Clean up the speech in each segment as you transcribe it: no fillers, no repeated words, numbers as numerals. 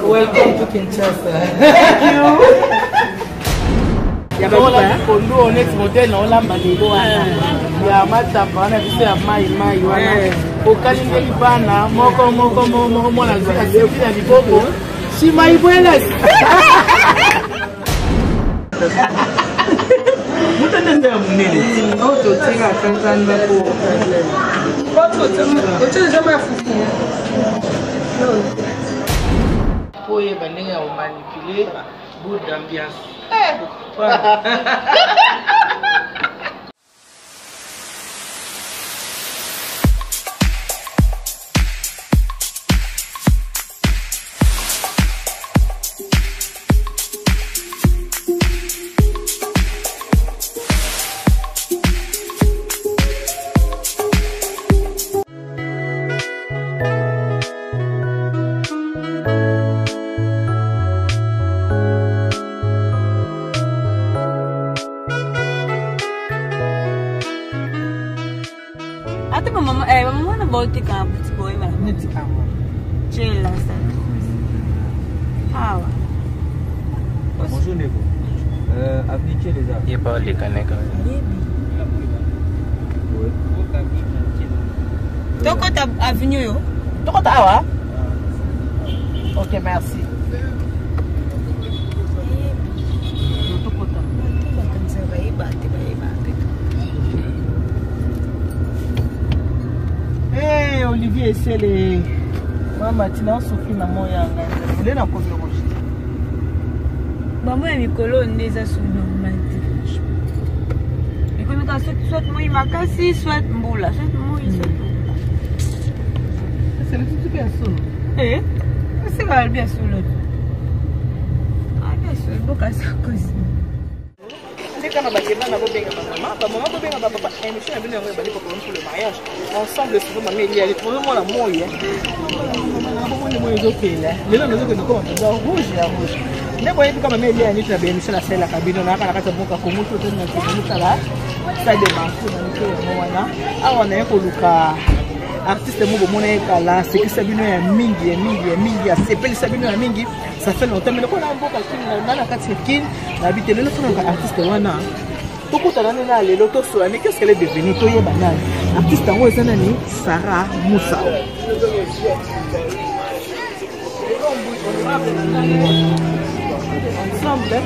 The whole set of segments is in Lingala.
Welcome to Kinshasa. Thank you. Next model on lamba lelo ya matamba na biso ya mai wana okalingeli bana moko mona zika sebi ya liboko si mai buenas Mutanda munene auto tira kanzanga ko auto jamaa fufu poye banenga o manipuler good ambiance Bonjour Neko. Avenue les Arts. Il n'y a pas les canettes. Toko ta avenue yo. Toko ta awa. Ok, merci. Toko ta. Eh, Olivier, c'est les Maman, tu n'as souffert na moya. Elle est dans le rouge. Maman, elle est colonne déjà sous normalement. Et comme quand soit moi il m'a cassé, soit moula, soit moi il soit. C'est le tout bien sous. Eh? C'est pas bien sous l'autre. Ah bien sûr, il faut casser la cause. Ensemble, c'est vraiment il y a vraiment la moye. Rouge. Ne voyez pas comme il y a une émission à celle la cabine, on a la carte pour comme tout le monde là. Ça demande ah on est pour le artiste mo bomona kala c'est que Sabino ya mingi ya sepeli Sabino ya mingi ça fait longtemps mais on a mboka kin na kati kin na bitelo le fona artiste wana tokuta na na lelo to so ani qu'est-ce qu'elle est devenue to yeba nani artiste ngo ezana ni Sarah Moussa ensemble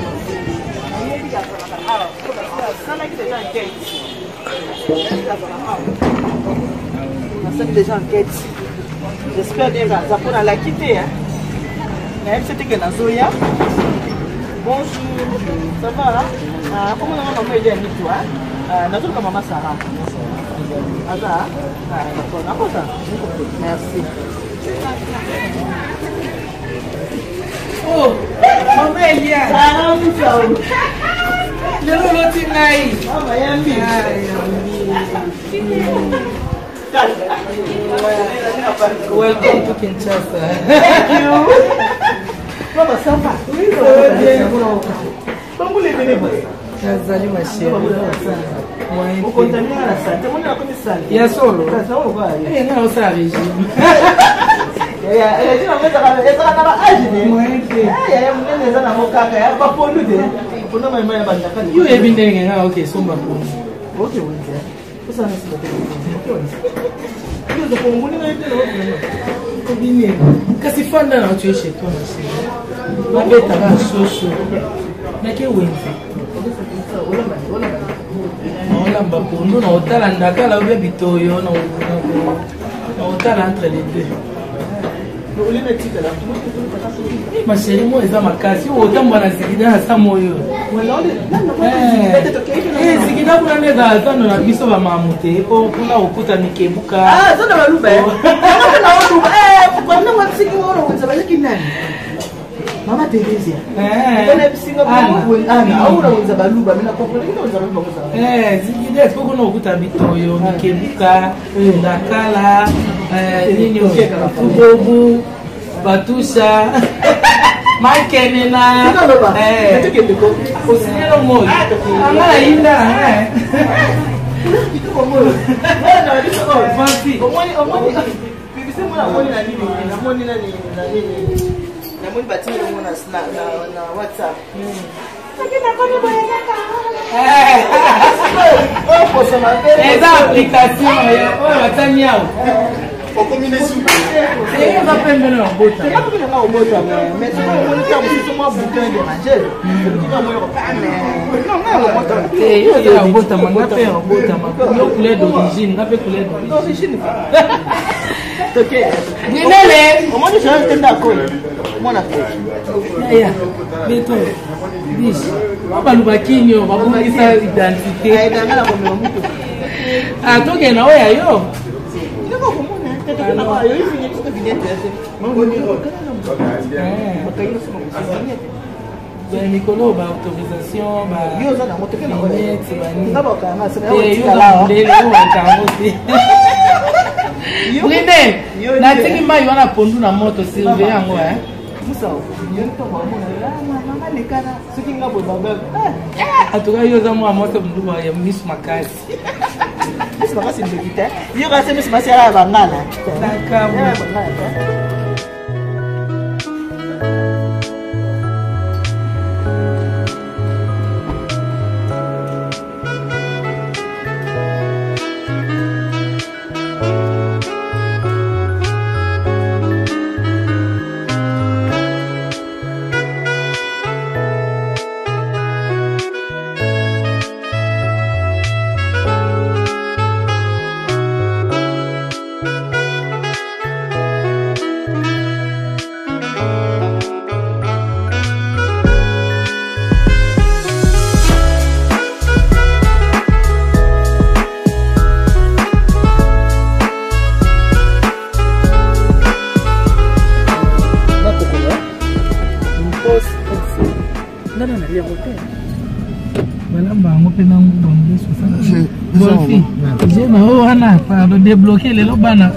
on déjà en quête. J'espère bien que ça pourra la quitter. Mais c'était que Nazoya. Bonjour, ça va là? Comment on va aider toi? Nazoya comme maman Sarah. D'accord, merci. Oh, maman Elia. Sarah Moussa. Le loti nai. Ah, Miami. Welcome to Kinshasa. Thank you. Comment ça va? Oui, ça va bien. Comment vous venez? Nazali ma chérie. Vous contaminez la santé. Vous n'avez pas de santé. Il y a solo. Il y a un autre régime. Il y a un régime. Il y a kasi fanda na tu chez toi ma beta ba soso na ke wenze on lamba pondo na otala ndakala obe bitoyo na otala entre les deux ma chérie moi eza makasi otamba na zikida na samoyo zikida kuna neza zano na biso ba mamute po kuna okuta mikebuka ah zano baluba kwa nini wasiki wao wanazabaki nani Mama Teresa ona bisinga bo ana aura unza baluba mina kokole kile unza baluba zikida po kuna okuta bitoyo mikebuka ndakala nini ubobu batusha Maikene na tukendeko osinelo moyo angala inda Nicolas, autorisation, débloquer les lobana.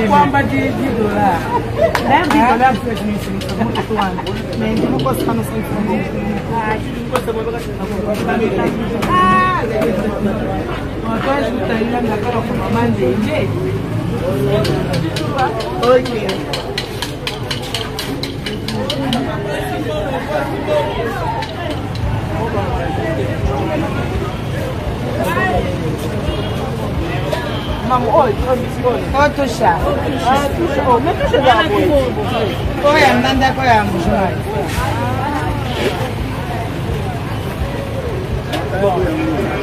kwamba $10. Maman, oh, toucha. Oh, mais toucha da boa. Oh, ya nanda ko ya mjua.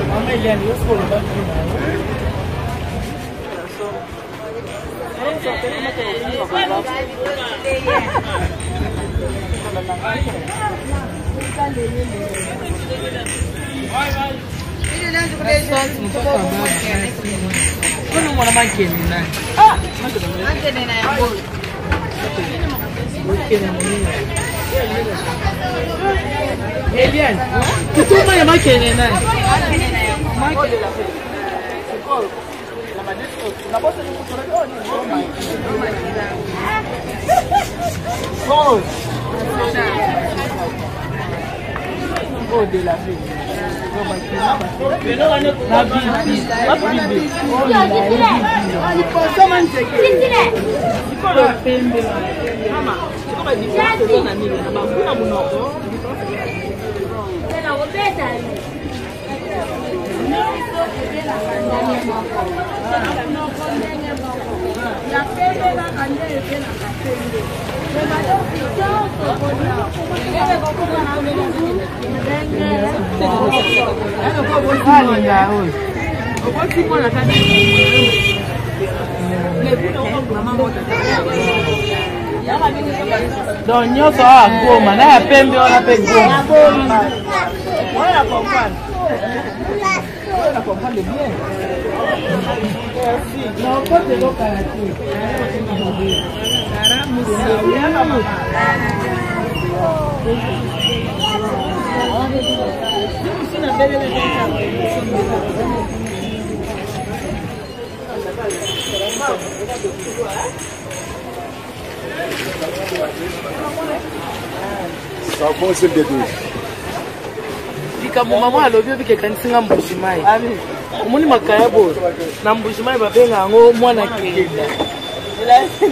Mama Eliane, eu sou da Quando mora makeni nani? Makeni na ya bolo. Eliane, kituma ya makeni nani? Oh, de la vie. Donc nyonso a goma na ya pembe wana pe goma. Voilà comprendre. Voilà comprendre bien. Merci. Non, pas de l'occasion. Ça fonce de deux. Likambo mama alobi obikekanisi nga mbushimai. Omoni makaya bo na mbushimai babenga yango mwana kenda.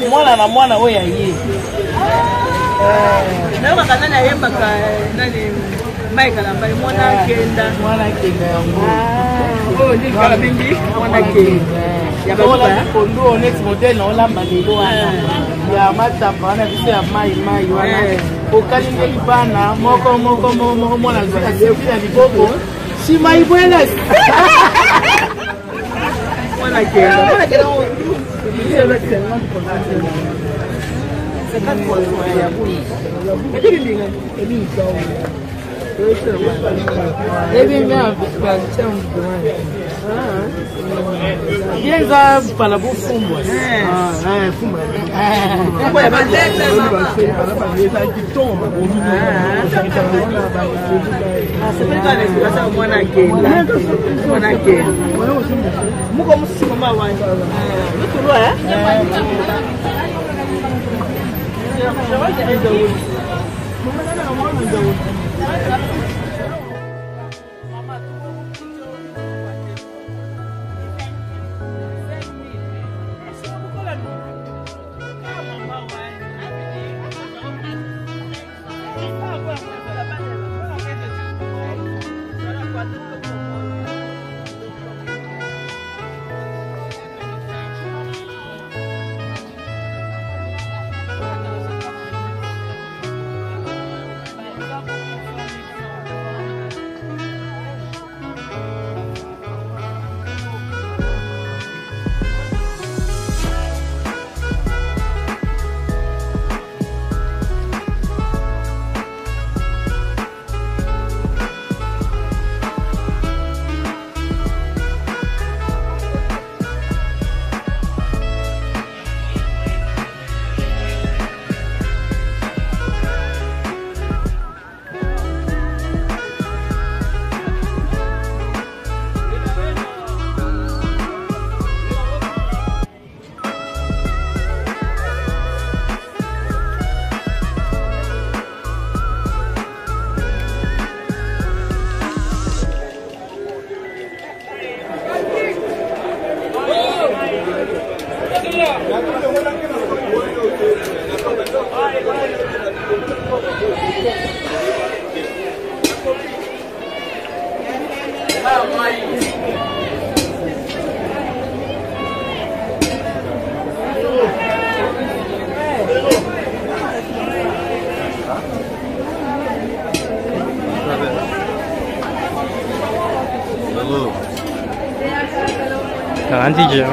Mwana na mwana oyo aye. Na wakana na yemba ka nani Michael ambaye mwana kenda yango. Oh, ni kala mingi mwana kenda. Ya baba kondo next model na olamba lelo wana. Ya matamba wana biso ya mai wana. Okalinga libana moko mwana zaka sefi na liboko. Shima ibwela. Mwana kenda. Bienza para bufumbwa. Nanti je.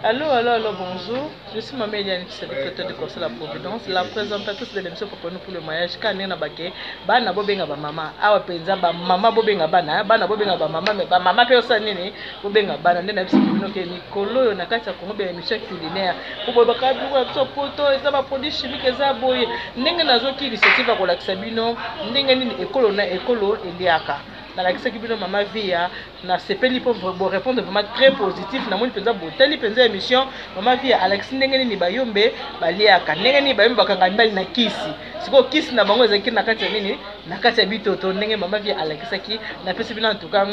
Allô, bonjour. Je suis Maman Eliane, secrétaire du Conseil de la Providence, la présentatrice de l'émission pour le mariage. Quand on a baqué, bana bobenga ba maman, awa penza ba maman bobenga bana, bana bobenga ba maman, mais ba maman pe osanini bobenga bana. Ndena bisi bino ke mikolo na kati ya Congo be émission culinaire. Pour baka biko so poto, eza ba produits chimiques eza boye. Ndenge nazoki initiative ko lakisa bino, ndenge nini ekolo na ekolo eliaka. Dans la question de maman via na sepeli pour répondre vraiment très positif na moni penza boteli penza émission maman via Alex ndenge ni bayombe baliaka ndenge ni bayombe bakanga mbali na kisi siko kisi na bango ezaki na kati ya nini na kati ya bitoto ndenge maman via Alex ki na pesi bina en tout cas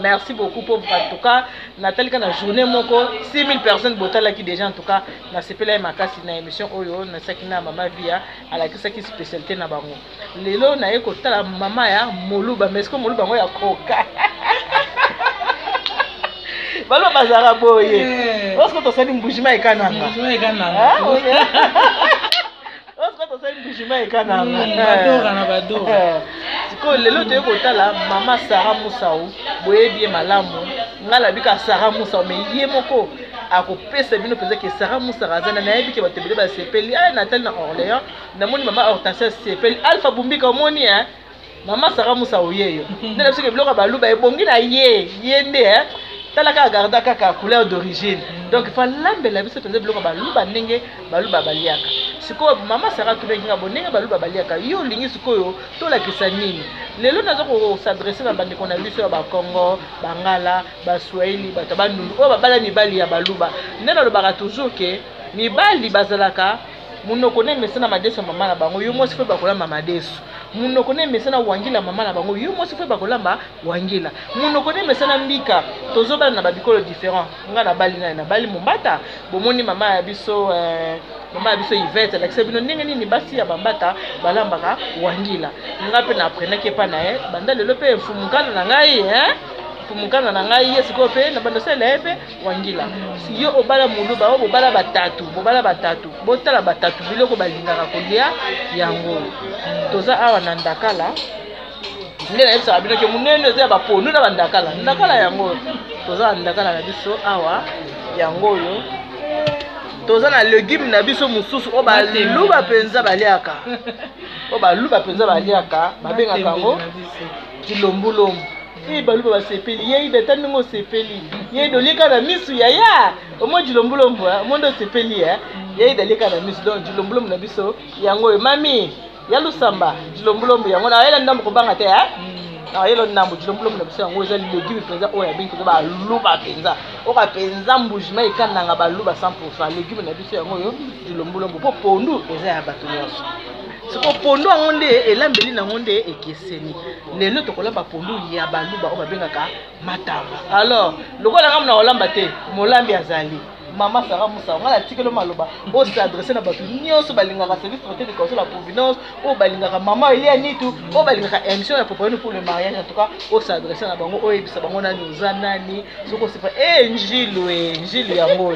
merci beaucoup pour en tout cas Nathalie kana journée moko 6000 personnes botala ki déjà en tout cas na sepeli makasi na émission oyo na sakina maman via Alex ki spécialité na bango lelo na yeko tala maman ya moluba mais molu bango ya koka balo bazara boye osko to sali mbujima ekananga osko to sali mbujima ekananga badora na badora siko lelo to ekotala mama Sarah Musau boye bien malamu ngala bika Sarah Musau mais ye moko akopesa bino penza ke Sarah Musau azana na yebi ke batebele ba sepeli ay Nathalie na Orléans na moni mama Hortensia sepeli Alpha Bumbika omoni Maman Sarah Musau yeyo. Ndela bisike biloko baluba ebongi na yende talaka garda kaka couleur d'origine. Donc il faut lambela biso penza biloko baluba ndenge baluba baliaka. Siko maman Sarah tubenga bonenge baluba baliaka. Yo lingi sikoyo to la kisanini. Lelo nazo ko s'adresser na bande kona biso ba Congo, Bangala, ba Swahili, ba Tabandu. O babala mibali ya baluba. Ndena lo baka toujours ke mibali bazalaka munoko ne mesana madeso mama na bango yo mosi fe bakola mama deso munoko ne mesana wangila mama na bango yo mosi fe bakola wangila munoko ne mesana mbika tozobala na babikolo différent nga na bali na bali mumbata bomoni mama ya biso Yvette la kisebino ndenge nini basi ya bambata balambaka wangila nga pe na apprenaki pa na banda lelo pe mfumukana na ngai mukana na ngai yesiko pe na bando sele pe wangila si yo obala muluba obala batatu botala batatu biloko balingaka kolia yango toza awa na ndakala ndela yesa bino ke munene za bapondu na ndakala yango toza ndakala na biso awa yango yo toza na légume na biso mususu obaluba penza baliaka babenga kango kilombulombo baluba basepeli ye betango sepeli ye dolika na misu ya omo jilombulombo mondo sepeli ye dolika na misu donc jilombulombo na biso yango mami ya lusamba jilombulombo yango na yela ndambo kobanga te na yelo ndambo jilombulombo na biso yango eza légume penza oya bintu za baluba penza oka penza mbujima ikananga baluba 100% légume na biso yango yo jilombulombo po pondu eza ya bato nyonso siko pondu angonde elambeli na ngonde ekeseni lelo tokolamba pondu ya baluba o babengaka matamba alors lokola ngam na olamba te molambi azali Maman Sarah Musau ngala tikelo maloba o s'adresser na bato nyonso balingaka service traité de Conseil de la Providence o balingaka maman Eliane tout o balingaka émission ya propos pour le mariage en tout cas o s'adresser na bango o ebisa bango na nozanani soko c'est pas njilo yango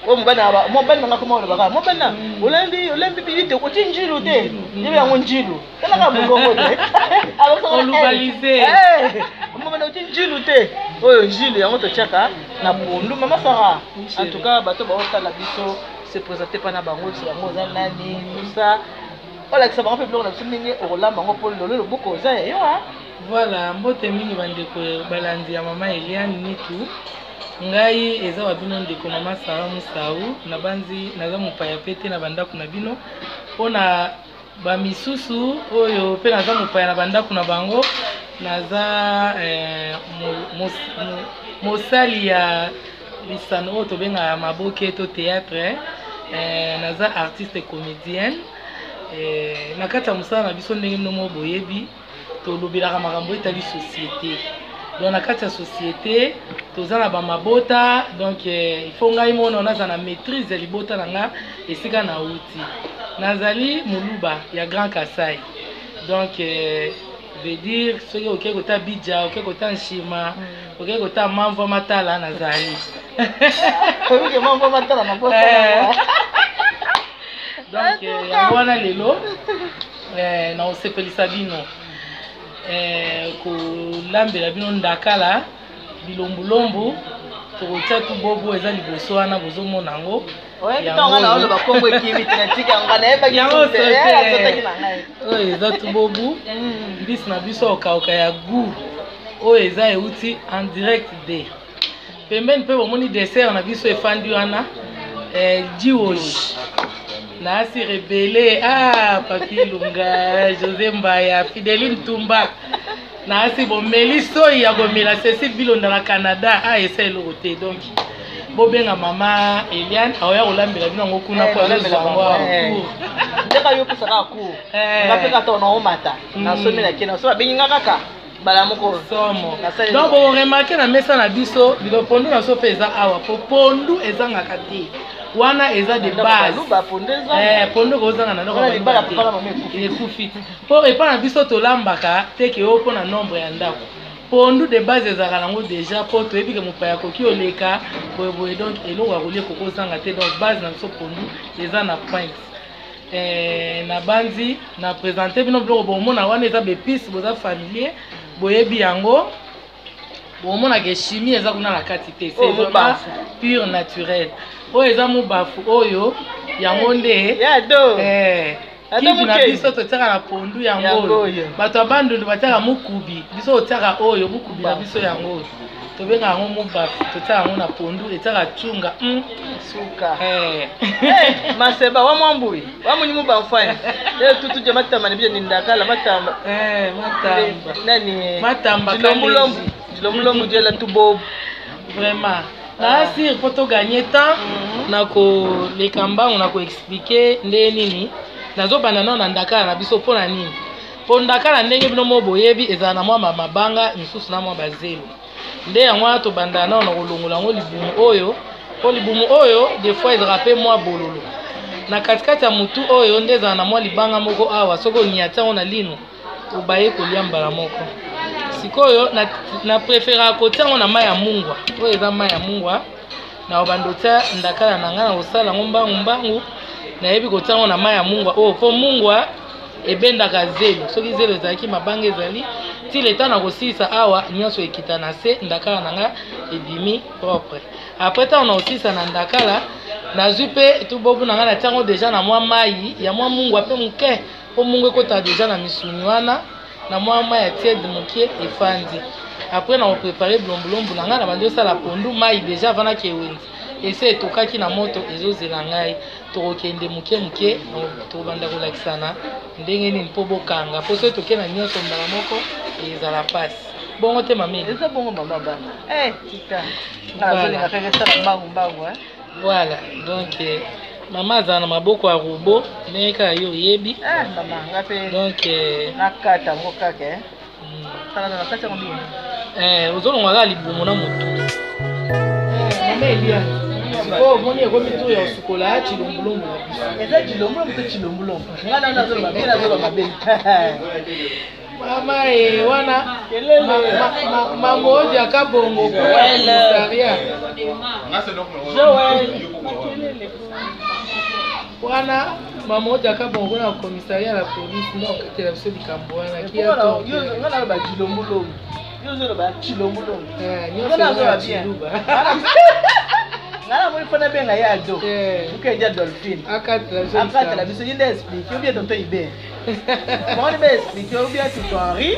o mobana nanga koma olobaka mobana olembi bibite okoti njilu te yebe yango njilu talaka mongongo te olubalize mobana oti njilu te oyo njilu yango totiaka na pondu mama Sarah en tout cas bato baotala biso se présenter pa na bango se bango oza nani tout ça olakisa bango mpe biloko na biso ndenge okolamba yango mpo lolo loboko oza yayo voilà mbote mingi bandeko balandi ya mama Eliane nitu ngai eza wa bino ndeko mama Sarah Musau na banzi naza mopaya pete na bandako na bino pona ba misusu oyo pe naza mopaya na bandako na bango naza mosali ya lisano oyo tobenga maboke to théâtre naza artiste comédienne na kati ya mosala na biso ndenge mnomo boyebi tolobelaka makambo etali société. Donc na kati ya société toza na bamabota, donc il faut ngai mona naza na maîtrise ya libota na nga esika na uti nazali moluba ya Grand Kasai. Donc veut dire soki oke kota Bidja, oke kota Nshima, oke kota Mamvo Matala nazali. Oke Mamvo Matala na posa. Donc yango wana lelo na osepelisa bino kolambela bino ndakala bilombulombu tokotia tu bobo eza liboso wana bozomona yango oyo eza tu bobu mbisi na biso okaoka ya gu oyo eza euti en direct de pembeni mpe bomoni dessert na biso efandi wana jiwoji nasi rebele Papi Lunga, José Mbaya, Fideline Tumba nasi bomeli soyi ya bomela Cécile Bilonda na Canada esa eloko te. Donc bobenga mama Eliane aoya kolambela bino ngo kuna po azozwa ndeka yo kusaka ku ngapeka to na omata na somela kena so babenga kaka bala moko somo. Donc bo remarquer na mesa na biso bilo pondu na so peza awa po pondu ezangaka te wana eza de base pondu kozanga na ndoko ekufi po epa na biso tolambaka teke yo mpo na nombre ya ndako pondu de base ezalaka nango déjà po toyebi ke mopaya koki oleka boyeboye. Donc eloko ya kolia kokozanga te. Donc base na biso pondu eza na pointe na bandi na présente bino biloko bomona wana eza bepice boza familier boyebi yango bomona ke chimie eza kuna na kati te. C'est vraiment pur naturel. Oyo eza mubafu oyo yango nde kibi na biso totiaka na pondu yango oyo bato ya bandundu batiaka mukubi biso otiaka oyo mukubi na biso yango oyo tobenga yango mubafu totiaka yango na pondu etiaka chunga suka maseba wa mwambui wa munyi mubafu ani tutu je matamba ni bije ndakala matamba matamba dilomulombu je la tubobu vraiment Nasir pour to gagner temps na ko lekamba on a ko expliquer nde nini nazo banana na ndakala na biso pona nini po ndakala ndenge bino mo boyebi eza na mwa mabanga misusu na mwa bazelo nde yango to bandana na kolongola ngo libumu oyo po libumu oyo des fois il rappelle moi bololo na katikati ya mutu oyo nde eza na mwa libanga moko awa soko nyata ona lino obaye kolia mbala moko sikoyo na préféra kotia ngo na mai ya mungwa oyo eza mai ya mungwa na obandota ndakala na nga na osala ngo mbangu nayebi kotia ngo na mai ya mungwa oyo po mungwa ebendaka zelo soki zelo ezalaki mabanga ezali ti leta na kosilisa awa nyonso ekita na se ndakala na nga ebimi propre. Après ta ona osilisa na ndakala nazwi mpe tubobu na nga na tia ngo deja na mwa mai ya mwa mungwa mpe moke po mungwa ekota deja na misuni wana na mwa mai ya tiède mokie efandi. Après na préparer blomblombu na nga na bandi osala pondu mai deja vana ke wenzi ese etokaki na moto ezozela ngai tokokende moke tobanda kolakisana ndenge nini mpo bokanga po soki toke na nyonso mbala moko ezala pasi bongo te mameli eza bongo mama bana tika nazolinga kaka esala mbangu voilà. Donc mama azala na maboko ya robo ndenge kaka yo oyebi mama nga mpe donc nakata ngo kaka tala na kati yango bino ozolonga kaka libumu na motu mama Eliane sikoyo omoni ekomi tu ya osukola ya chilombulombu eza chilombulombu to chilombulombu nga na nazoloba mpe nazoloba mabe mama wana mama odi akabongo komisaria wana mama odi akabongo kuna komisaria la polisi ndio okatela biso likambo wana kiato nga naloba chilombulombu yo ozoloba chilombulombu nyonso ya chiluba ngala mo ifona benga ya do ukenja dolphin akatela biso yinde explique bien tonto ibe moi be explique ou bien tout Henri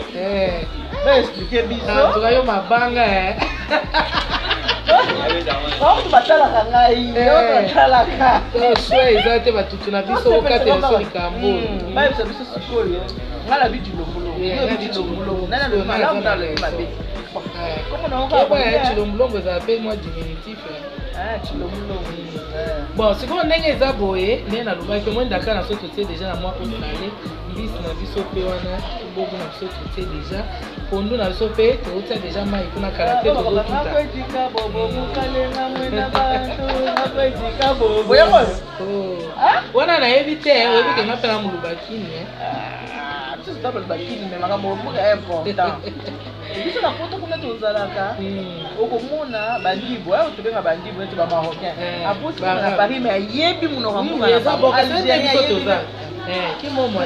be explique biso tukayo mabanga tu batala kangai yo batala ka so ezate batutu na biso okatela so likambo ba biso sikoyo ngala bijulombulo nana lo malamu na le mabe comment on va chilombolombo ça appelle moi diminutif Bon, ce qu'on est déjà boé, n'est na luba que moi d'accord na soto té déjà na moi au salé, bis na biso pe wana, beaucoup na soto té déjà. Pondo na biso pe, to té déjà mai kuna karaté to tout ça. Wana na éviter, on veut que na pela mulubakini c'est pas le bakini mais makambo important. Biso na poto kuna tozalaka okomona bandibo ayo tobenga bandibo neti ba marocain aposi na Paris mais ayebi munoko munga na Algérie toza ki momo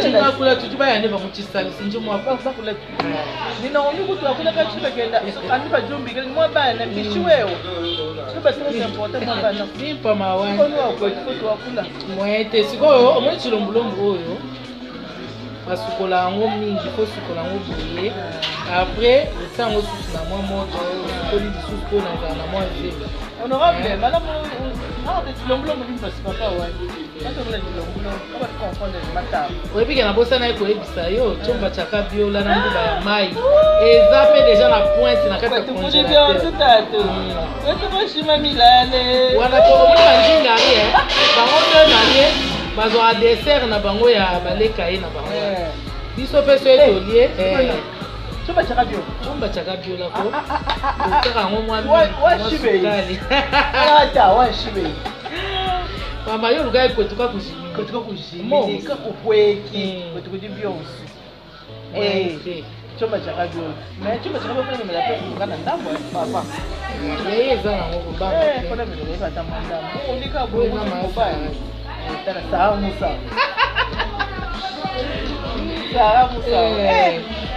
sinjuma kula tutuba ya neba mutisali sinjuma kula nina ongi kutu akula ka chiba kenda ani ba jombi kali mo ba na bishiweo chiba très important mo ba na simpa mawani kono ko kutu akula mwete sikoyo omwe chilombulombo oyo basukola yango mingi fo sukola yango boye après esango susu na mwa moto okoli lisusu mpo nazala na mwa zelo honorable malamu tilongolongo bino basipaka wani batokola tilongolongo abakonfonde mataba oyebike na bosana ye koyebisa yo tyomba tyaka biola na nguba ya mai eza mpe deja na pointe na kati ya congélateur wana tokomona bandingari bango mpe nalie bazwa dessert na bango ya baleka ye na bango biso mpe so etolie tyomba tyaka bio tyomba tyaka biola ko otaka yango mwa sukali mama yo oluka ekotuka kujimini kakupweki kotukudi bionso tyomba tyaka bio mais tyomba tyaka bio fona memela pe kuka na ndambo papa yeye eza nango kobanga fona memela epata mwa ndambo olika boyena mobali tana saa musa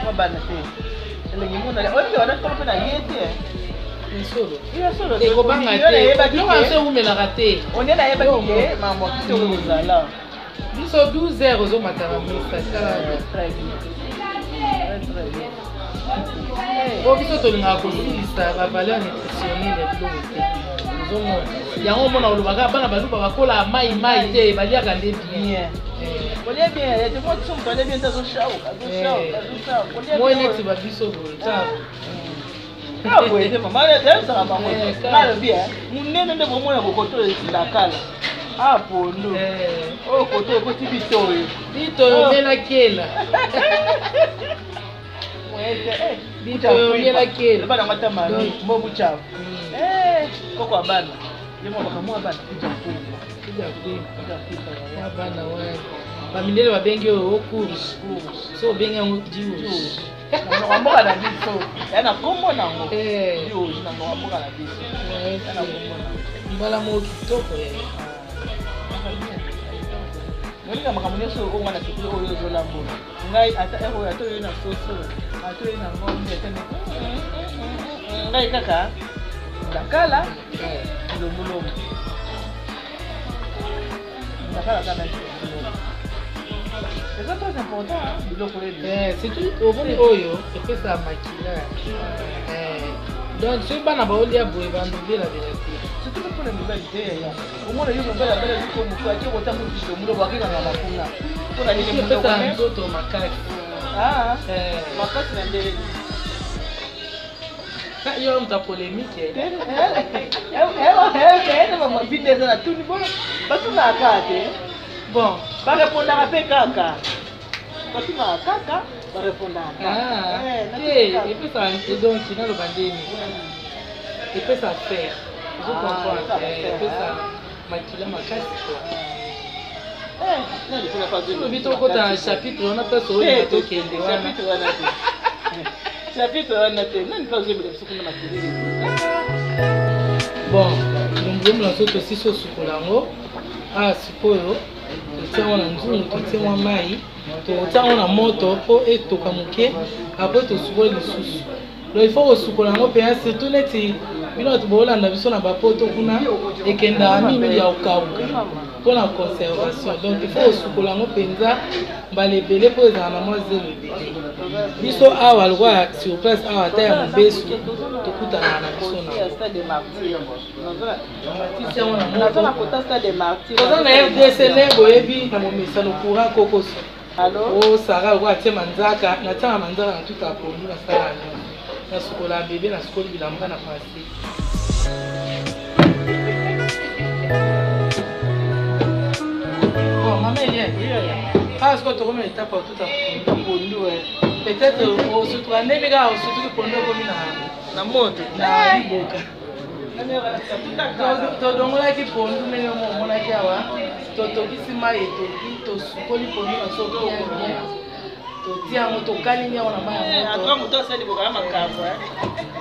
mabana te elengi mona oyebi wana tolo mpe na ye te ekobanga te nonso ewumelaka te onye nayebaki ye mambo kisi oyo ozala biso 12 heures ozomata na mesa po biso tolingaka kosilisa bavaleur nutritionnelle biloko te ozomona yango omona olobaka bana baluba bakola mai te baliaka nde bien olie bien te mo tsumba olie bien tazosauka moi neti babiso boye boye te mama ezaka bango nalobi monene nde bomona bokoto esilakala apondo oyo koto ekoti bitoyo melakela bitoyo melakela bana ngata mami mbo buchafu koko abana yemo bakamwa abana kuja kuima abana wana bamindele babengi oyo ocourse so obengi yango dios mboka na biso ya na kombo nango dios na mboka na biso mbala moko kitoko nolika makambo nyonso oyo wana sekuli oyo ozolambola ngai ata oyo atoyo na soso atoyo na ngombe etene ngai kaka ndakala lombolombo ndakala kana c'est très important biloko oyo surtout oboni oyo epesa makilage donc soki bana baolia boye bandobela belate surtout mpona mibali te omona yo mobali abala liko moto ake kotambukiso mulobo akekanga makuna mpona nini epesa nzoto makasi makasi na ndele yo muta polémique vide eza na tuni bo batunaka te bon barepondaka mpe kaka batunaka kaka barepondaka te epesa donc naloba ndeni epesa faire epesa makila makasi olobi tokota na chapitre wana mpe soyeba tokende wana chapitre wana te nani mpe ozoyebela biso kuna makelele bon lombolombola so tosi sosukola yango sikoyo totia yango na nzungu totia mwa mai totia yango na moto mpo etoka moke apres tosukola lisusu donc il faut kosukola yango mpenza surtout neti bino bato boolanda biso na bapoto kuna ekendaka mingi ya kokauka mpona conservation donc il faut kosukola yango mpenza mbala ebele mpo ezala na mwa zelo ebele biso awa lokwa sur place awa ata ya mobesu tokutanaka na biso naoza na rdc ne boyebi na momesano courant kokoso o sara lokwa atie manzaka natiaka manzaka na tuka pondu nasala nyonso nasukola bebe nasukoli bilamba na pasi Bon, maman Eliane. Est-ce que tu remets l'étape pour tout à fait? Peut-être au surtout un éméga au surtout que Pondo comme na moto na boka. Donc là qui Pondo mais mon aki awa to kisima etoki to sukoli Pondo na soko bien. To tia moto kalinya wana maya. Atra moto sali boka makambo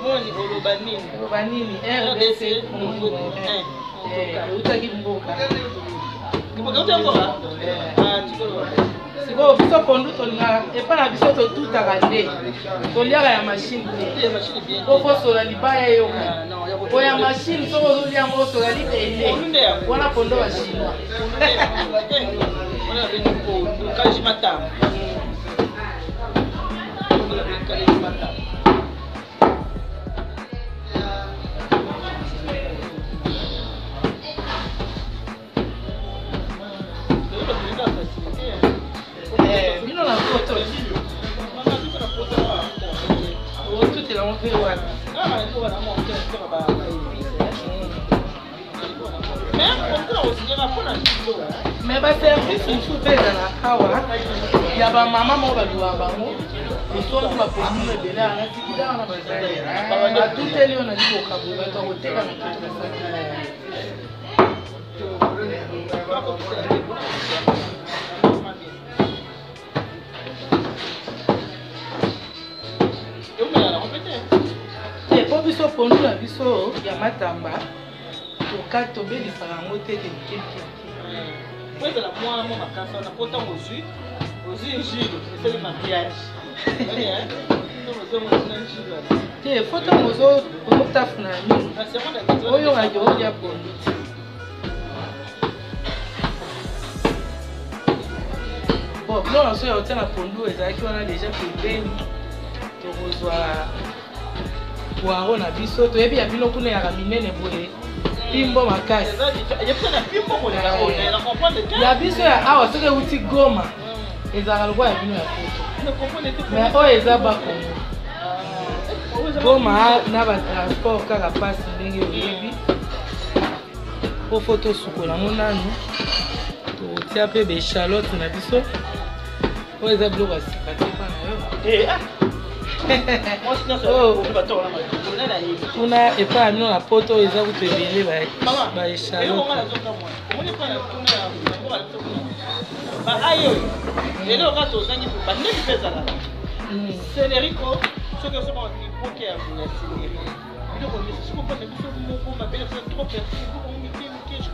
moni olobanini RDC utaki mboka. Kiboka utangora Siko biso Pondo tolinga epa na biso to tutaka nde toliaka ya machine te kofo sola libaya yo ko ya machine soko ozolia yango sola libende wana Pondo wa chinois wana bini po kaji matamba mais ba service il faut faire la kawa ya ba mama mo ba duwa ba mo itondo ba poni me bela na tikida na ba zai ba tuteli ona liko kabuga to hotela na kitu po biso Pondo na biso ya matamba toka tobelisaka yango te kelike po ezala mwana mo makasa na po ntango ozwi jile esali mariage te fo ntango ozotafuna nini oyo ngaki olia Pondo bon biloko na so ya otia na Pondo ezalaki wana deja pembeni tokozwa poaro na biso toyebi ya biloko kuna yaka minene boye pimbo makasi ya biso ya awa soki euti Goma ezalaka lokola ya bino ya poto mais oyo eza bakongo Goma na batransport kaka mpasi ndenge oyebi po fo tosukola ngo nanu totia mpe bechalote na biso oyo eza biloko ya sika te mpa na yo kuna epa amino na poto eza kutu ebele baechalote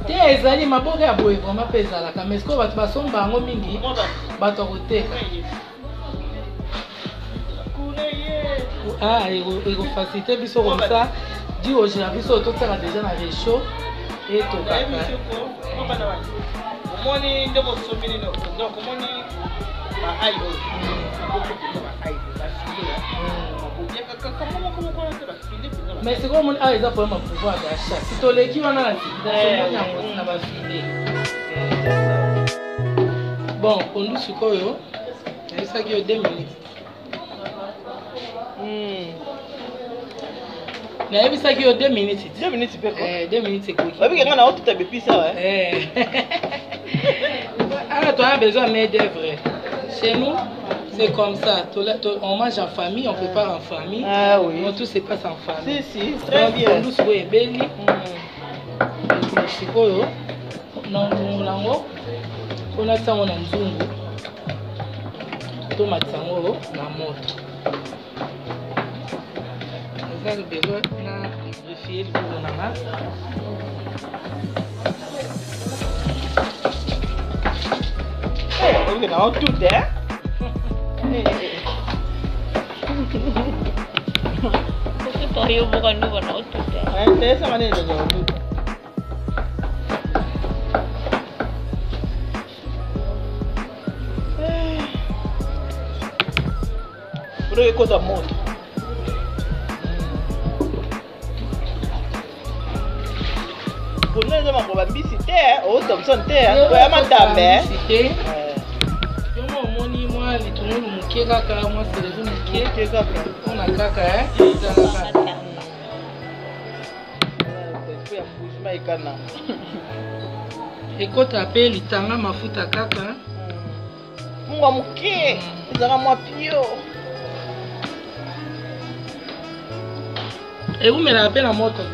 te ezali maboke ya boye vraimen mpe ezalaka mais sikoyo bato basomba yango mingi bato akoteka ekofacilite biso comme ça di ogena biso totaka déjà na réchaud et tokaka omoni nde bosomi nino donc omoni baai mais sikoyo omoni awa eza problème ya pouvoir d'achat si toleki wana na civilisation yango na bafile bon Pondo sikoyo nayebisaki yo 2 minutes nayebisaki yo 2 minutes 2 minutes pe ko 2 minutes ekoki babi kanga na otuta bepisa wa ah toi a besoin de main d'œuvre chez nous c'est comme ça on mange en famille on prépare en famille ah oui on tout se passe en famille si très bien Pondo sikoyo ebeli sikoyo na nzungu nango mpona ntango na nzungu tomatisa yango na moto eza besoin na greffier libulu nanga oke na otuta Toyo bukan lupa na otuta. Saya sama ni dah jauh tu. Udah ikut sama tu. Kuna zama kwa bambisi te, o Thompson te, kwa ya matambe. Yomo omoni mwa litungulu muke kaka, mwa selevu muke kaka. Ona kaka ya mbujima ekana. Ekota pe litanga mafuta kaka. Munga muke, ezaka mwa pio. Eumela pe na moto te.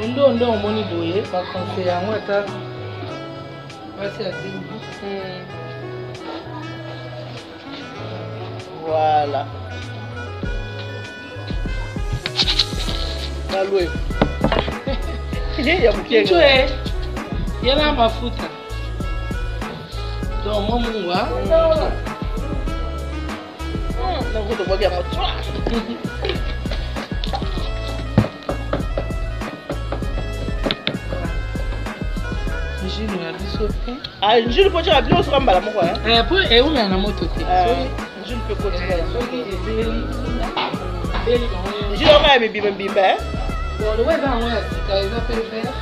Ondo omoni boye ba conseil yango ata basi asengi. Voilà. Balwe. Ya mkienga. Chwe. Yana mafuta. Donc moi mungwa. Na ngoto kwa bia motwa. Njini na biso te. Ah, njini po tshaka bilo so mbala moko Po eumela na moto te. Njini pe ko tshaka. Soki ezeli. Njini ka mbimba Bon, le web en web, c'est un peu vert.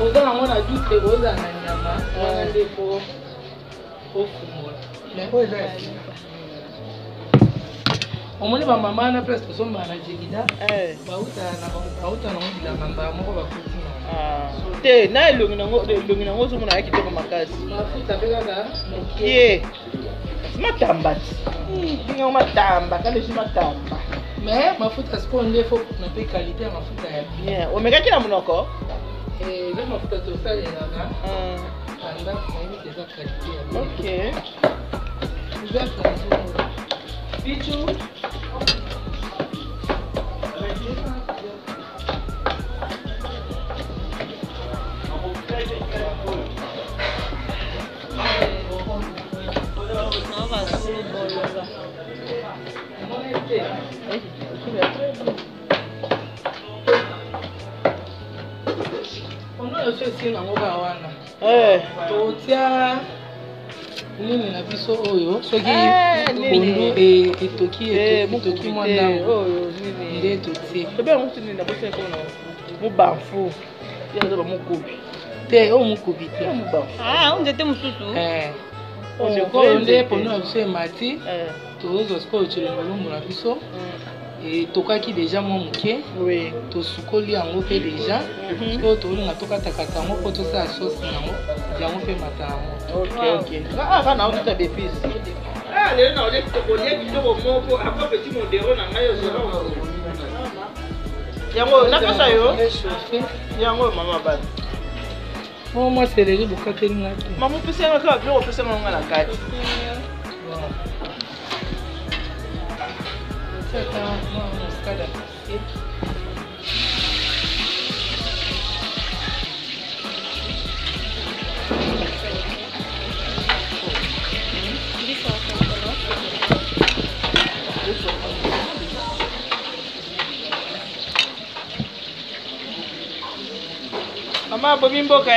Oza nango na dute oza na nyama wana nde po ofungola. Mais oyo eza ya sika. Omoni bamama wana place tosomba na jegida bauta nango bilanga mbala moko bakuti nango. Te na elongi nango ozomona ya kitoko makasi. Mafuta mpe kaka mokie. Matamba ti. Bingo matamba kaleshi matamba. Mais mafuta siko nde faut na pe qualité ya mafuta ya bien. Omekaki na munoko? Eza mafuta tosalelaka. Anda nayebi eza qualité ya bien. Ok. Ouverte na nzongo. Pichu. Aussi nango wana. Totia nini na biso oyo soki bondo etoki mwana oyo nini nde totie. Tobe mutu nini na bosa ko na mubanfu. Ya zo ba mukubi. Te o mukubi te. On était mususu. On nde pono na biso emati. Tozo sko chile molumbu na biso. Et tokaki déjà mon moké. Oui. To sukoli yango pe déjà. Parce que to linga tokata kata yango po to sa sauce nango. Yango pe mata yango. OK. Kana uta bepis. Le na ole to kolie kitoko moko ako petit modero na ngayo zera. Yango nakasa yo. Yango mama bana. Moi céleri bokateli na. Maman pesa ngaka bilo pesa ngaka na kati. Mama bomi mboka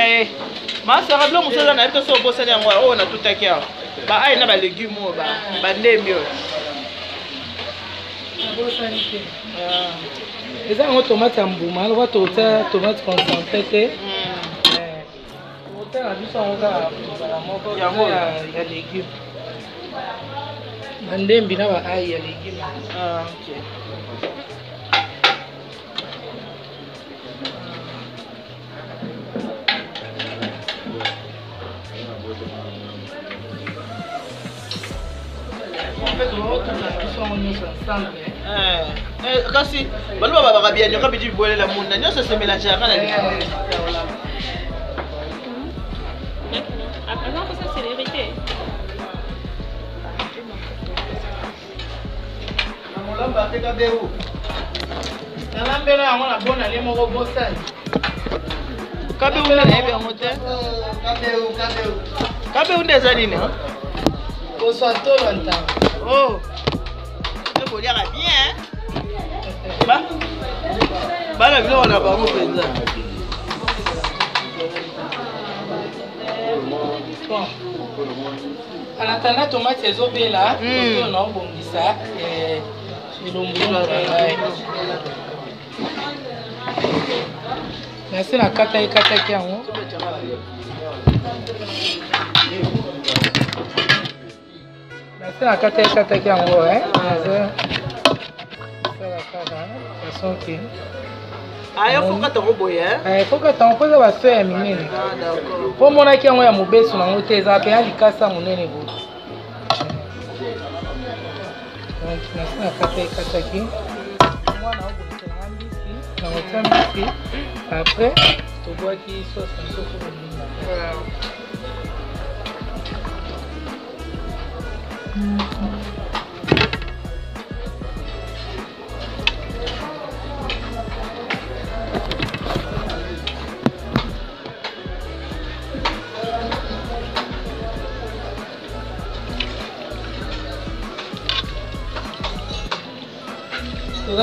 masaka bilo musala na to so bosala yango o na tutaki awa ba ai na ba légumes o ba ndembi o eza yango tomate ya mbuma aloko totia tomate concentré te otala biso yango kaka mbala moko ya légume bandembi na ba ai ya légume. Kasi baloba babaka bien nyoka bidi bolela munda nyonso se mélange ya kana Attends, ça c'est l'hérité. Molamba teka behu. Nalambela yango na bona le moko bosani. Kabehu na yebi yango te. Kabehu ndeza nini ha? Koso to longtemps. Oh. Je peux dire bien. Bana bilo wana bango penza. Bon. En attendant tomate ezobela, on a obongisa merci na kata ekataki yango. C'est la carte qui est en haut, hein? C'est la carte, façon qui. Ah, il faut que tu aies il faut que tu aies la soeur à mine. Pour mon acquis, on a mon bébé sur la montée, ça peut aller casser mon nez. Donc, c'est la carte qui. Moi, on a ici. Après, tu vois qu'il soit un peu pour le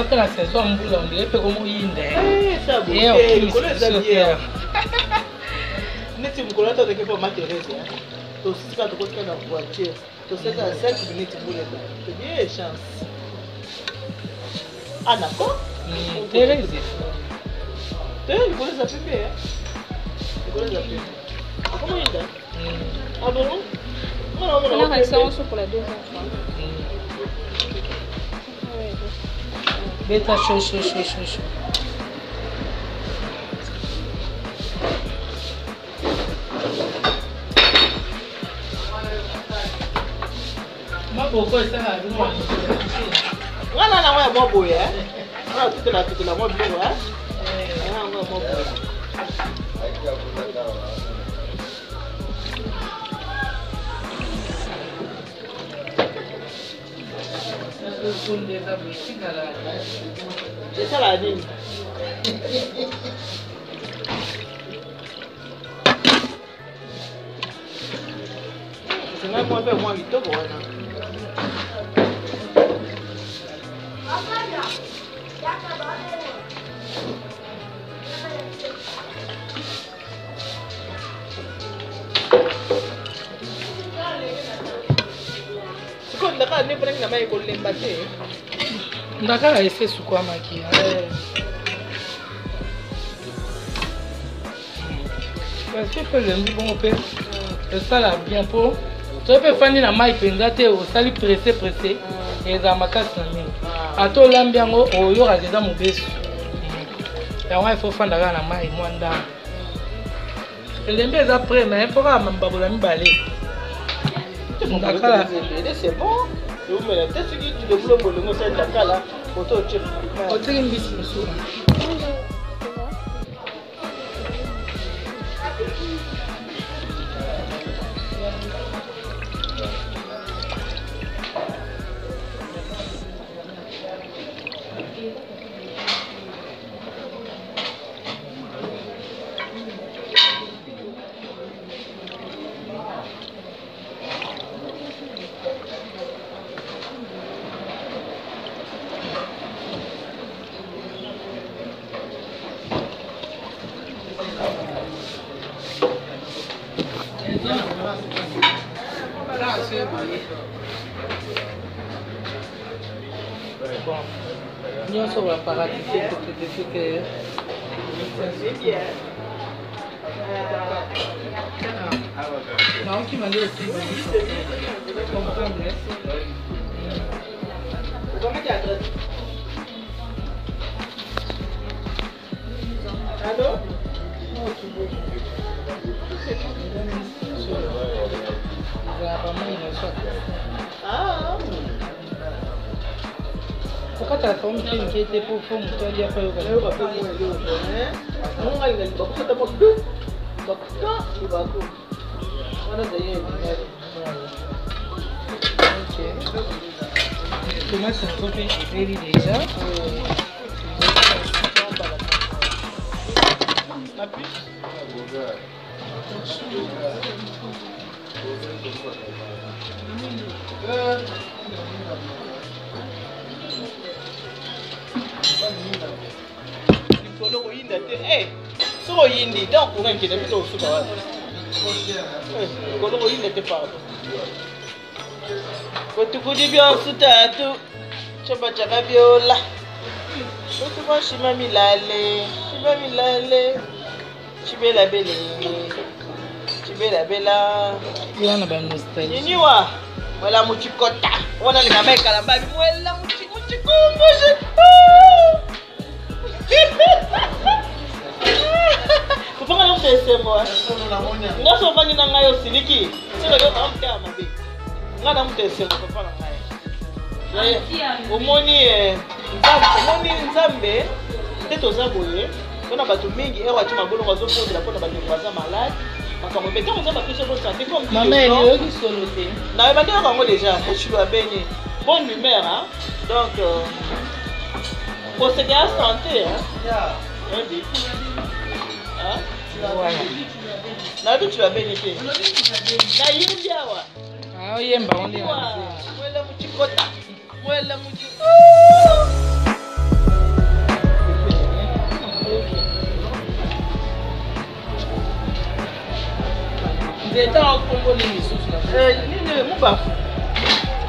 tu la saison on dirait que comme il est ça bon et ça bien mais tu me connais toi de que pour m'intéresser toi aussi quand tu connais la voiture toi c'est à 5 minutes pour les gars c'est bien chance ah d'accord Thérèse tu connais ça plus bien tu connais ça plus comment il est ah bon on a réservation pour la deuxième fois. Beta chaud. Moi pourquoi ça va moi? Voilà la moi bon boy hein. Ah toute la moi bleu hein. Ah moi bon. C'est ça la ligne. C'est même moi faire moi 8 ans. Ndakala ese sukwa makia. Parce que le bon peu ça là bien pour tu peux faire na mai pengate au sali pressé et za makasi na mimi. Ato lambiango oyo razeza mobesu. Ya wa il faut faire na mai mwanda. Lembe za près mais faut ka mambabola mibale. Ndakala c'est bon. Vous me l'avez dit que tu le voulais me faire Dakala, photo chef. Autre une bise monsieur. Nous sommes à paradis que c'est bien. Non, qui m'a dit aussi. Allô? Ah. Pourquoi tu as formé qui était pour faire mon toit d'hier? Les tomates sont coupées déjà. La puce. So yindi donc on ngene bito suka wa ko lo yindi te pa ko tu ko di byo sutatu choba chaka byola ko tu ko shima milale chibela bela yana ba nostalgie yini wa Mwela muchikota. Ona ni kama ikalamba mwela muchikumbushi. Kupanga na mtese mwa. Ngaso vanyi na ngayo siliki. Sio leo na mtama mabe. Ngana mtese kupanga ngayo. Omoni nzambe teto zaboye. Kona batu mingi ewa chuma bolo ngazo la pona batu kwaza malade. Makambo beta on va plus de santé comme maman elle est qui soloté. Na ba ndeko ngo déjà, je suis béni. Bonne humeur hein. Donc pour ce qui est santé hein. Oui. Hein? Voilà. Na tu vas béni té. Na yindi awa. Ah yemba on est. Mwela muchikota. Mwela muchikota. C'était en Congo les sous là. Nini mubafu.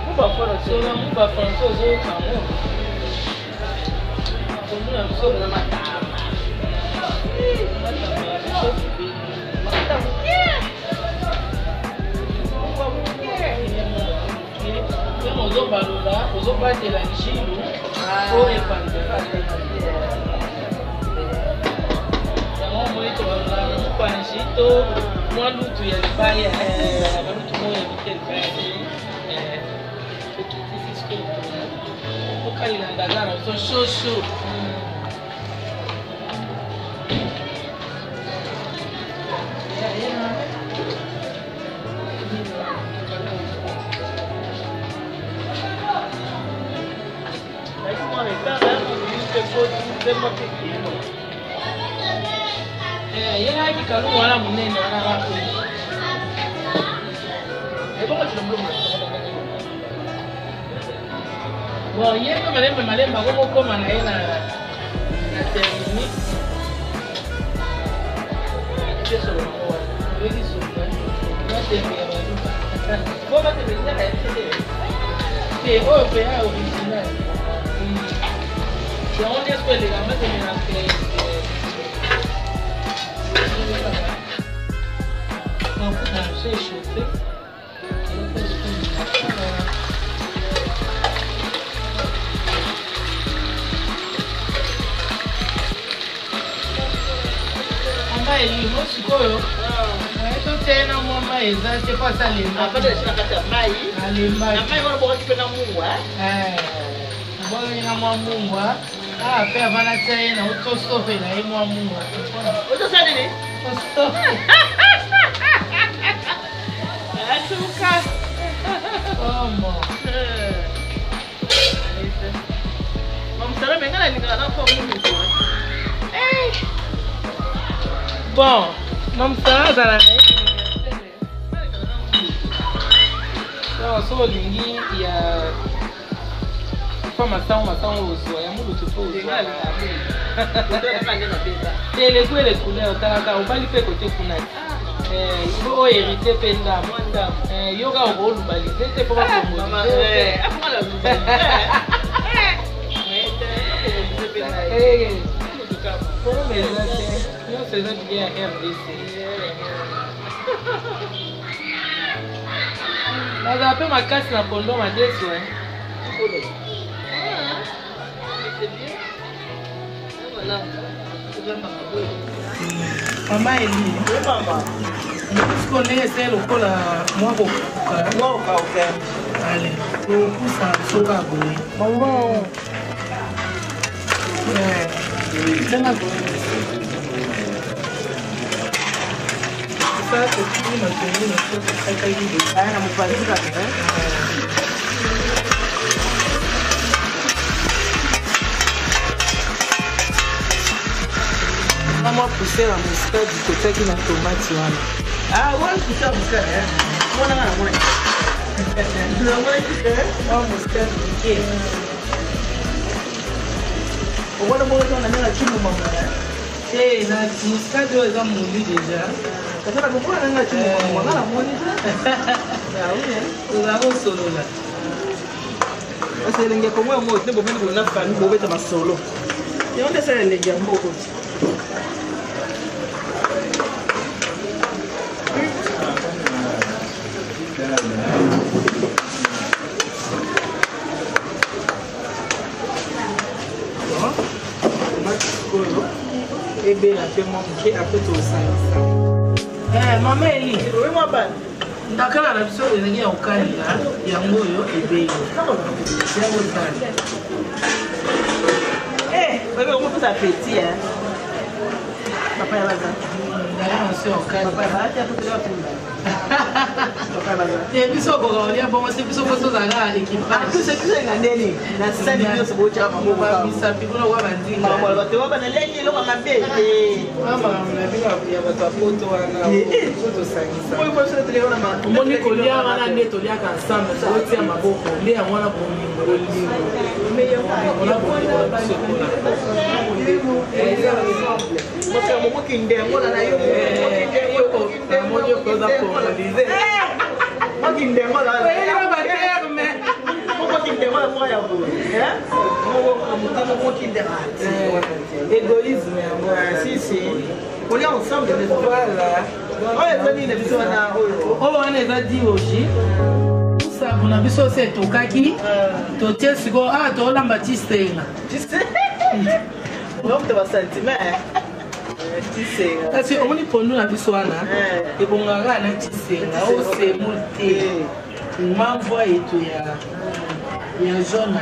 Mubafu là sur la mubafu français au Cameroun. On a besoin de matama. On doit balola, on doit battre la chilo. Pour répandre. Moi, tu vas là, on panchito. Moi, l'autre, il y a le bail, l'autre, moi, il y a le bail. Pourquoi il a un gazan, ils sont chaud. Yeye kikalu wala munene wala wapi. Ebo kwa tulomlo. Bon, yeye kama malemba koma na yeye na termini. Yeso kwa. Wewe sio. Na termini. Bora termini na yeye. C'est européen original. Si on est sur les gamins de ménager. C'est chauffé. Mama elimo sikoyo. Eto tena mama eza c'est pas ça les. Après de ça kata mai. Alemba. Na mai wana boka tupena mungu Bwana ni mwa mungu Ah, pe avana tena utostofe na yeye mwa mungu. Utosa nini? Utostofe. Atuka. Como? Mamsala mengana lingana kwa mungu. Bon, mamsala zala. So lingi ya masango ozo ya mulu tupo ozo. Tele kwele couleur kaka obali pe côté kuna. Il faut hériter penda mwanda. Yoga olu bali c'est pour pas maman pour mes amis, yo c'est ça qui est RDC. Là après ma casse na pondo ma deso Maman Eli. Oui, maman. Est-ce qu'on essaie le col à moi pour allez, pour ça, c'est pas bon. Maman. Ça, c'est tout, ma chérie, c'est très bien. Moi pousser la moustache du côté qui n'a tomate là. Ah ouais, c'est ça moustache. Moi moustache qui est. Au moins on a mis la chimou maman. Eh, la moustache doit être moulue déjà. Ça fait beaucoup on a la chimou maman la moulue. Ah oui, nous avons solo là. Parce que les comme moi ne bombe na fani bombe ta solo. Et on essaie les gars beaucoup. sikoyo ebela mpe mwa moke apres tosangisa mama eli Oui, moi, ben. ndakala na biso ezangi ya kokalela yango oyo ebeli yango tala Bébé, on peut appétit, hein. Papa, il va ça. biso okokaolia bongo se biso bosozalaka équipagemisapi kuna kwa bandingaamakamuna bato apoto wanaomoni kolia wana nde toliaka ensemble totia maboko nde yango wana bolingo égoïsme, si. On est ensemble, voilà. On est à dire aussi. Ça, on a vu ça, c'est au kaki. Totiel, c'est quoi? Ah, toi, la bâtisse, tu sais. Donc, tu vas sentir, kasi omoni pondu na biso wana ebongaka na tisenga osemute mamvwa yetu ya jaune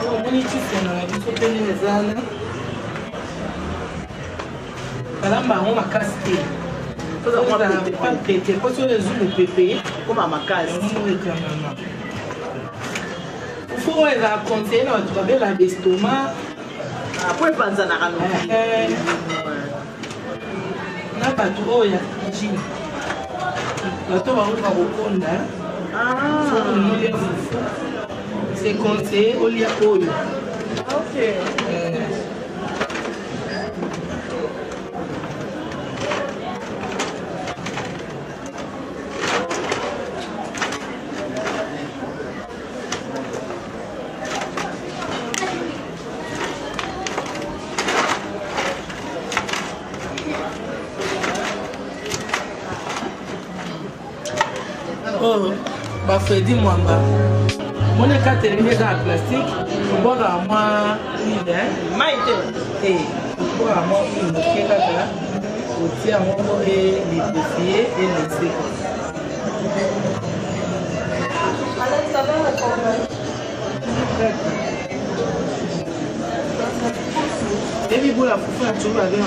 omoni tisenga na biso pene ezana kalamba yango makasi te pete poso oyo ezwi mopepe koma makasi ekamama il faut conseiller notre babel à l'estomac. Après, pas ça, n'a pas tout haut, il y a jean. La tombe va c'est conseillé au lit à oil. Ok. Oh, Bafredi Mwamba. Mon écart est mis dans la plastique. Pour boire à moi, Maïté. Et pour à moi, une moquette là. Aussi à moi, et les dossiers et les séquences. Et puis pour la foufou, la chouba avec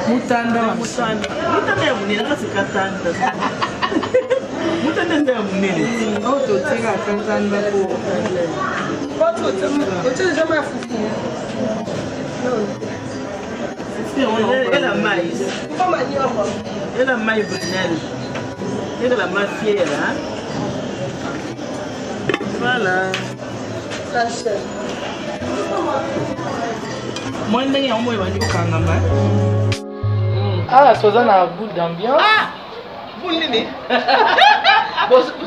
Mutanda. Mutanda ya munene kasi katanda. Mutanda nda ya munene. Auto tira katanda ko. Auto jamais ya fufu. Elle a maïs. Elle a maïs brunel. Elle a la mafière, hein. Voilà. Moi ndenge ya moyo bandi kokangama. Ah, toza na boule d'ambiance. Ah! Boule nini?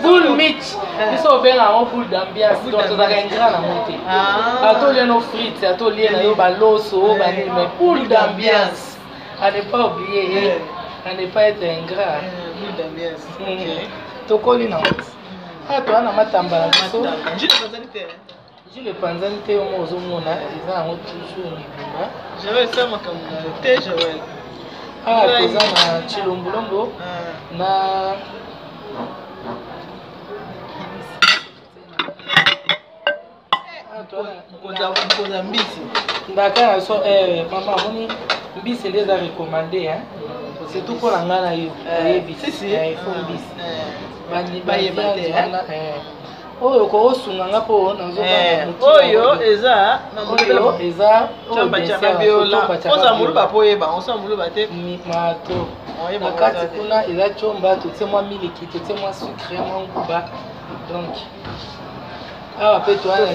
Boule mitch. Biso obenga en boule d'ambiance. Donc toza ka ingra na monte. Ah. Atolier nos frites, atolier na yo baloso, banini mais boule d'ambiance. À ne pas oublier, à ne pas être ingrat. Boule d'ambiance. OK. Tokoli na monte. Ah, toi na matamba na biso. Je le panzani te omo ozomona eza yango toujours nibima. Joël ça makamuna te Joël. Ah, toza na chilombulombo na koza mbisi. Ndaka na so mama moni mbisi nde eza recommandé hein. Surtout pour la ngana yo. Si si. Il faut mbisi. Bani ba oyo ko osunganga po nazokana oyo eza oyo eza chamba chamba biola oza muluba po yeba oza muluba te mato nakati kuna eza chomba totie mwa miliki totie mwa sucre mwa nguba donc awa pe toana na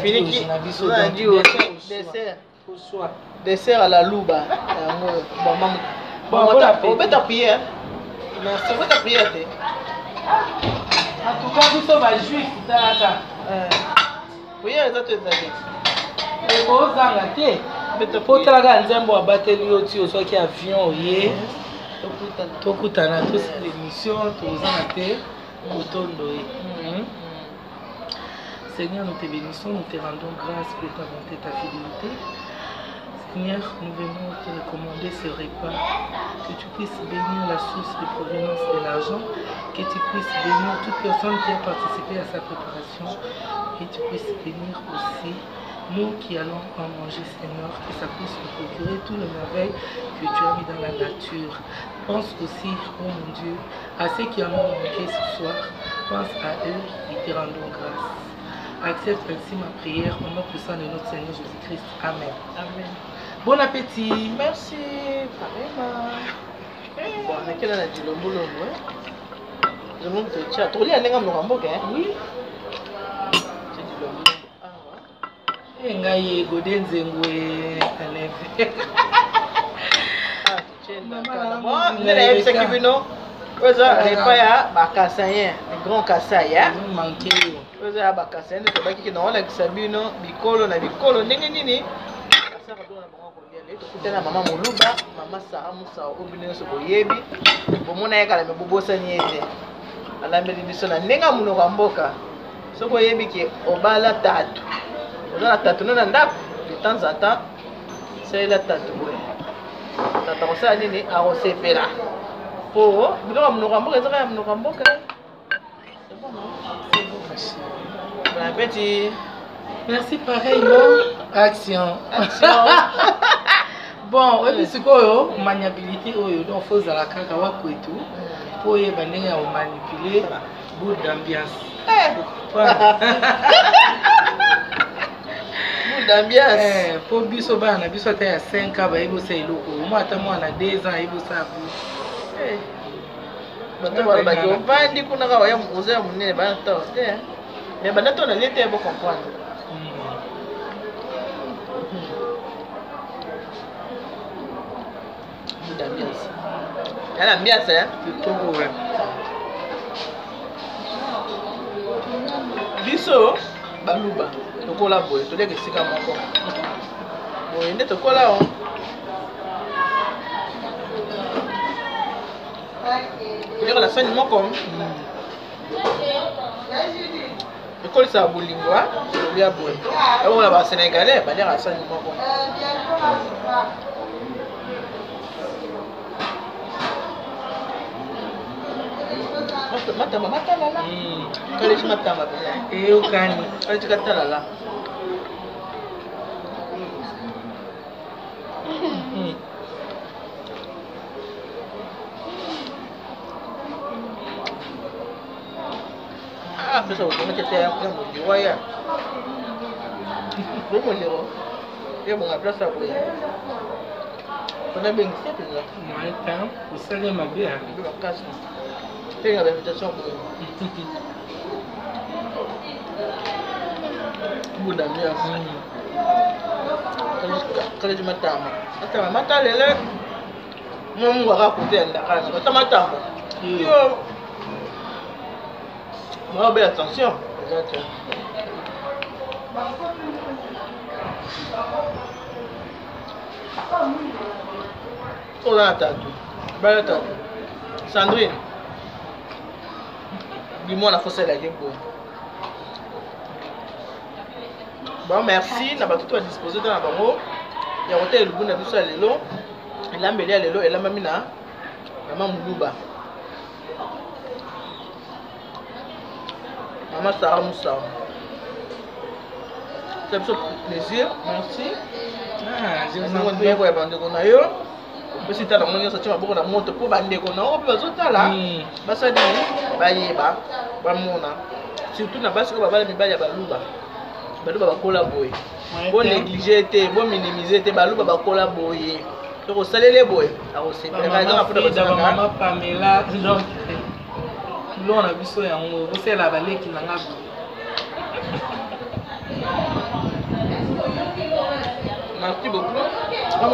biso dessert à la luba yango bon beta prière merci beta prière te en tout cas biso ba juif talaka prière eza to ezali ekozanga te po talaka nzembo abateli yo ti ozwaki avion oye tokutana tosala émission tozanga te kotondo ye Seigneur, nous te bénissons, nous te rendons grâce pour ta bonté, ta fidélité. Seigneur, nous venons te recommander ce repas, que tu puisses bénir la source de provenance de l'argent, que tu puisses bénir toute personne qui a participé à sa préparation, et tu puisses bénir aussi nous qui allons en manger, Seigneur, que ça puisse nous procurer tout le merveille que tu as mis dans la nature. Pense aussi, oh mon Dieu, à ceux qui en ont manqué ce soir. Pense à eux et te rendons grâce. Accepte ainsi ma prière au nom puissant de notre Seigneur Jésus-Christ. Amen. Amen. Bon appétit. Merci. Pareillement. Bon, on a quel âge de l'omboulon, ouais? Je monte le chat. Tu lis un rambo, hein? Oui. C'est du l'omboulon. Ah, ouais. Ngaye godenze ngwe eleve. Ah, tu tiens. Bon, on a eu ce qui vient, non? Vous avez pas bakassayen, les grands kassaya. Manqué. Vous avez bakassayen, vous avez qui n'ont pas sabino, bicolo na bicolo, nini. Kasara do na bango kolia. Tu na maman moluba, maman Sarah Moussa obine so boyebi. Bomona yaka la mebobosa niete. Ala mbeli biso na nenga muno kwa mboka. So boyebi ki obala tatu. Obala tatu na ndako, de temps en temps. C'est la tatu. Tata kosa nini a osepela. Oh, c'est bon, bon appétit. Merci pareillement. Action. Bon, et puis c'est quoi maniabilité donc faut la kaka wako et tout pour y manipuler bout d'ambiance. Bout d'ambiance. Pour biso bana biso ta 5 ans ba ibo sai loko. Moi ta moi na 2 ans ibo sa bu. Bato ba ba ko vandi kuna ka ya muze ya munene ba to te mais ba nato na lete bo comprendre d'ambiance ya l'ambiance hein tout ouais biso baluba tokola boye to leke sika moko boye nde tokola on la scène moko école ça bolingwa ya boye et on va sénégalais ba la scène moko matama matalala kale matama et okani kale katalala ah pesa utama tete ya mjiwa ya bomo lero ya bonga place kwa ya kuna bengi sepe nga maita usale mabia ndio kazi tena ba invitation kwa bunda mia kale matama matama matalele mungu akakutia ndakana kwa matama yo moi belle attention oh là tatu belle tatu Sandrine dis-moi la fosse la game pour bon merci na bato à disposer dans la bango ya hotel le buna biso lelo elambeli ya lelo elamba mina mama muluba Maman Sarah Moussa. C'est un plaisir, merci. Ah, je vous en prie. Je vous en prie. Si tu as la monnaie, tu vas beaucoup de montre pour bander. On peut pas là. Basa di, bayeba, bamona. Surtout na basi ko babala mibali ya baluba. Baluba bakola boy. Bon négliger te, bon minimiser te, baluba bakola boy. Donc au salele boy. Alors c'est par exemple pour la maman Pamela donc l'on a biso yango c'est la balé qui n'a pas merci beaucoup. En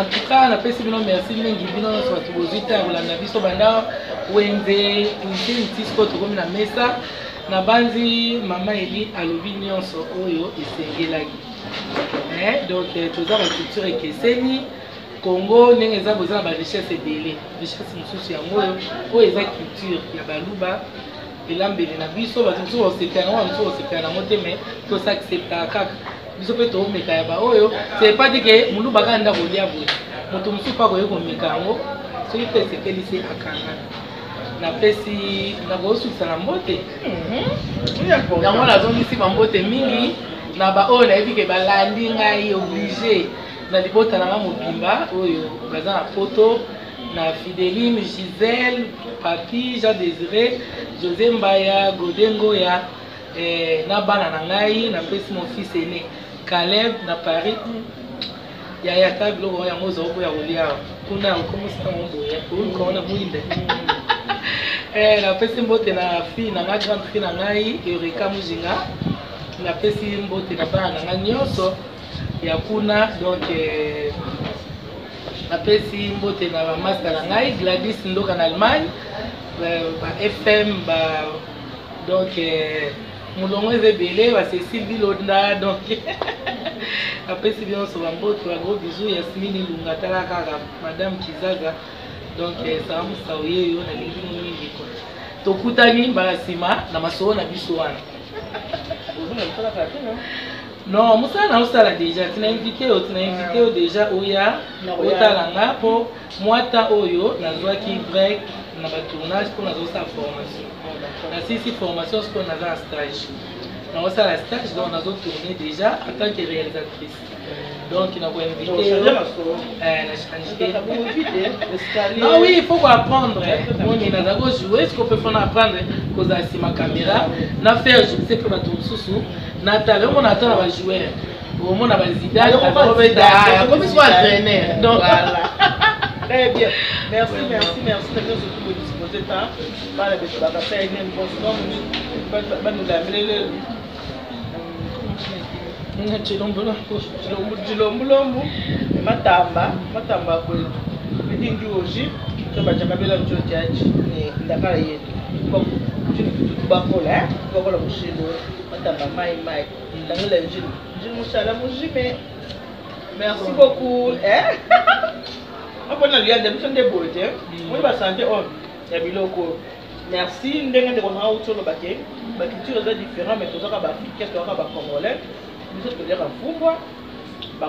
tout cas, on a fait merci mingi bino so tubozita kulanda biso banda wenze tunti sport comme na mesa na banzi mama eli alobi nyonso oyo esengelaki. Donc tous la culture ekeseni Congo ndenge eza besoin ba richesse ebele richesse mosusu yango oyo eza culture ya baluba elambeli na biso bato mosusu osepela yango mosusu osepela nango te mais tosacceptaka kaka biso mpe toomeka ya baoyo c'est pas dit ke mundu bakanda kolia boye moto mosusu mpe akoye komeka yango soki mpe esepeli se akangana napesi nakosukisa na mbote yango nazongisi bambote mingi na baoyo nayebi ke balandi ngai oblige na libota nanga mobimba oyo baza na poto na Fideline, Gisèle, Papi, Jean Désiré, José Mbaya, Godengoya, na bana na ngai na pesi mon fils aîné Caleb na Paris. Ya tablo ko yango zo ko ya kolia kuna ko musika mo boya ko na muinde. Na pesi mbote na fille na ma grande fille na ngai Eureka Mujinga. Na pesi mbote na bana na ngai nyonso ya kuna donc napesi mbote na bamaster na ngai Gladys Ndoka na Allemagne ba FM ba donc mulongo ezebele ba Cécile Bilonda donc napesi bionso bambote ba gros bisous Yasmine Lunga tala kaka Madame Kizaga donc ça musa oyeyo na lingi mingi ko tokutani ba sima na masoro na biso wana non, Moussa l'a déjà. Tu l'as invité déjà Oya, Otalanga pour moi ta Oyo, na qui break na tournage pour notre formation. Na sisi formation pour notre stage. Na osa la stage donc nous avons tourné déjà en tant que réalisatrice. Donc il a invité. Non oui, il faut apprendre. Moi il a d'abord jouer ce qu'on peut faire apprendre cause à ma caméra, na faire je sais que va tourner sous. Nathalie, on attend à jouer. Au moins, on va Zidane, on va comme il soit entraîneur. Donc, voilà. Très bien. Merci. Nous sommes disposés à parler de la bataille. Chilombolombo, Matamba, hoje, sobre a cabela de Jotiati, da Caia. Tudo bacola, bacola mochilo, Matamba, mai, Dangla, Jimushala, Mujime. Merci beaucoup. On a lié des de beauté. On va sentir, oh, il y a biloko. Merci, nous avons un autre baquet. La culture est différente, mais tout ça, qu'est-ce qu'on va congolais? Nous sommes lire à Fouba,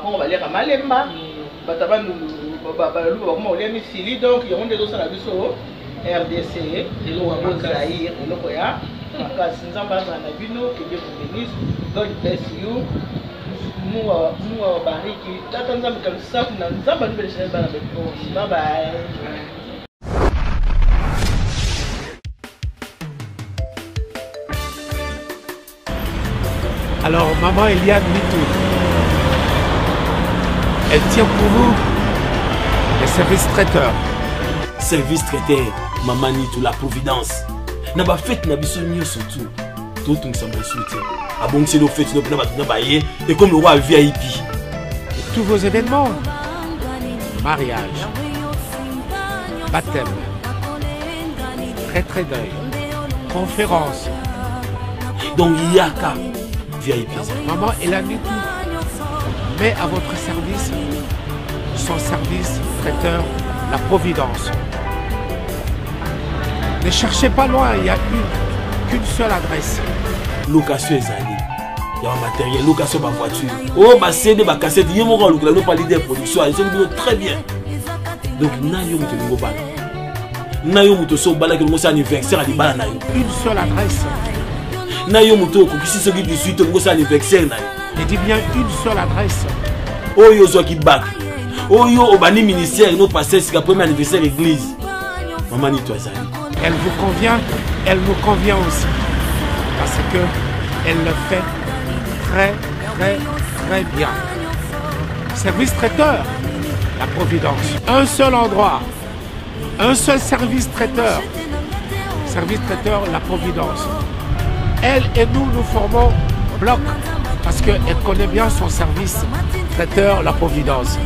on va lire à Malemba, Bataban, on va lire à Sili, donc il y a des autres à Bissau, RDC, et l'eau Zaïre, et l'eau Koya, Nzamba Zanabino, que Dieu vous bénisse, God bless you. Nous bariki, t'attendons comme ça, nous avons une belle chaîne. Bye bye. Alors, maman Eliane Mitou, elle tient pour vous les services traiteurs. Service traiteur, maman Nitou, la providence. N'a pas fait na biso surtout. Tout le monde s'en soutient. Ah bon, c'est le fait et comme le roi VIP. Tous vos événements, mariage, baptême, retrait d'œil, conférence. Donc il y a qu'à VIP. Maman Eliane Mitou met à votre service son service traiteur, la providence. Ne cherchez pas loin, il n'y a qu'une seule adresse. Location ezali. Il y a un matériel, location de voiture. Oh, ma CD, ma cassette, il y a mon rôle, nous pas l'idée de production, ils ont très bien. Donc, nayo muto ngo bala. Nayo muto so bala que nous sommes anniversaire à libala nayo. Une seule adresse. Nayo muto ko kisi so 18 nous sommes anniversaire nayo. Je dis bien une seule adresse. Oh yo zo ki back. Oh yo obani ministère nous passer c'est le premier anniversaire église. Maman ni toi ezali. Elle vous convient, elle nous convient aussi. Parce que elle le fait très bien. Service traiteur, la providence. Un seul endroit, un seul service traiteur. Service traiteur, la providence. Elle et nous, nous formons bloc parce qu'elle connaît bien son service traiteur, la providence.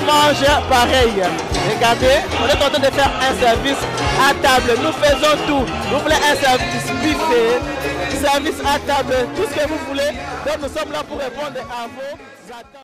mange pareil. Regardez, on est en train de faire un service à table. Nous faisons tout. Vous voulez un service buffet, service à table, tout ce que vous voulez. Donc nous sommes là pour répondre à vos attentes.